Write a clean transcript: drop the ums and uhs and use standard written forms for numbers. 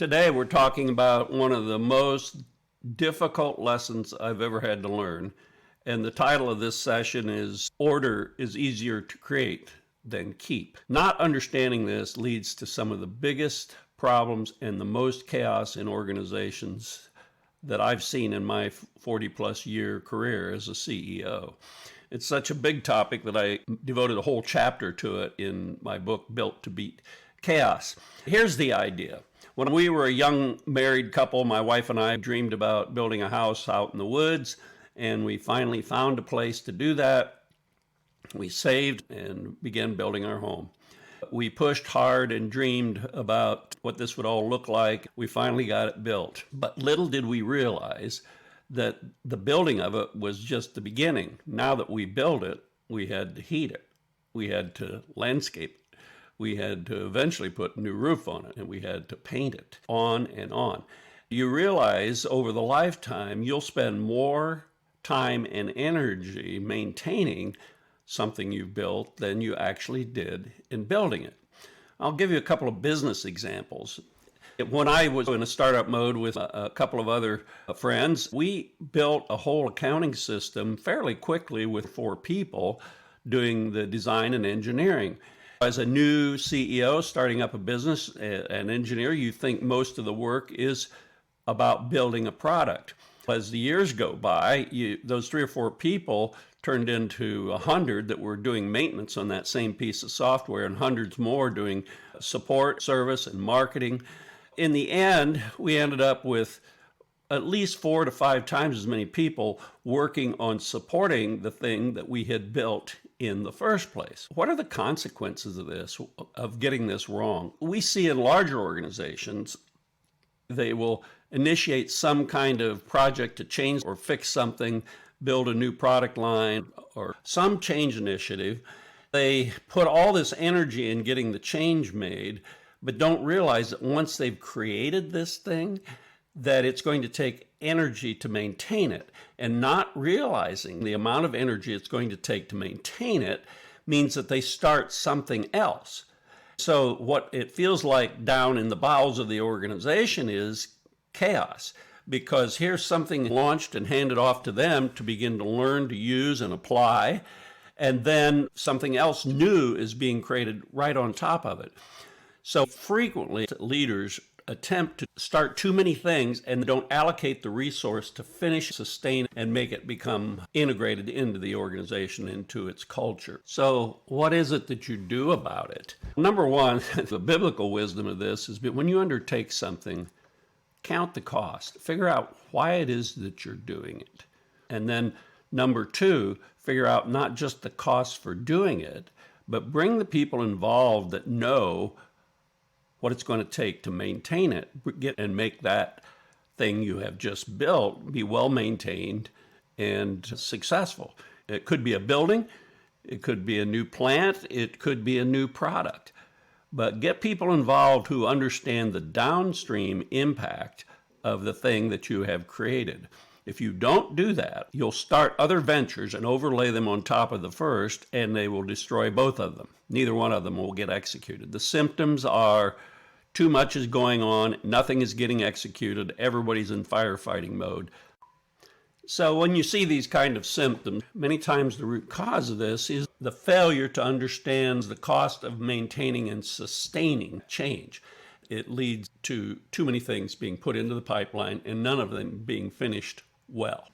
Today we're talking about one of the most difficult lessons I've ever had to learn. And the title of this session is Order is Easier to Create Than Keep. Not understanding this leads to some of the biggest problems and the most chaos in organizations that I've seen in my 40 plus year career as a CEO. It's such a big topic that I devoted a whole chapter to it in my book, Built to Beat Chaos. Here's the idea. When we were a young married couple, my wife and I dreamed about building a house out in the woods, and we finally found a place to do that. We saved and began building our home. We pushed hard and dreamed about what this would all look like. We finally got it built. But little did we realize that the building of it was just the beginning. Now that we built it, we had to heat it. We had to landscape it. We had to eventually put a new roof on it, and we had to paint it, on and on. You realize over the lifetime, you'll spend more time and energy maintaining something you've built than you actually did in building it. I'll give you a couple of business examples. When I was in a startup mode with a couple of other friends, we built a whole accounting system fairly quickly with 4 people doing the design and engineering. As a new CEO starting up a business, an engineer, you think most of the work is about building a product. As the years go by, those 3 or 4 people turned into 100 that were doing maintenance on that same piece of software, and hundreds more doing support, service, and marketing. In the end, we ended up with at least 4 to 5 times as many people working on supporting the thing that we had built in the first place. What are the consequences of this, of getting this wrong? We see in larger organizations, they will initiate some kind of project to change or fix something, build a new product line, or some change initiative. They put all this energy in getting the change made, but don't realize that once they've created this thing, that it's going to take energy to maintain it. And not realizing the amount of energy it's going to take to maintain it means that they start something else. So what it feels like down in the bowels of the organization is chaos, because here's something launched and handed off to them to begin to learn, to use, and apply, and then something else new is being created right on top of it. So frequently, leaders attempt to start too many things and don't allocate the resource to finish, sustain, and make it become integrated into the organization, into its culture. So what is it that you do about it? Number one, the biblical wisdom of this is that when you undertake something, count the cost. Figure out why it is that you're doing it. And then number 2, figure out not just the cost for doing it, but bring the people involved that know what it's going to take to maintain it, and make that thing you have just built be well maintained and successful. It could be a building, it could be a new plant, it could be a new product. But get people involved who understand the downstream impact of the thing that you have created. If you don't do that, you'll start other ventures and overlay them on top of the first, and they will destroy both of them. Neither one of them will get executed. The symptoms are too much is going on, nothing is getting executed, everybody's in firefighting mode. So when you see these kind of symptoms, many times the root cause of this is the failure to understand the cost of maintaining and sustaining change. It leads to too many things being put into the pipeline and none of them being finished well.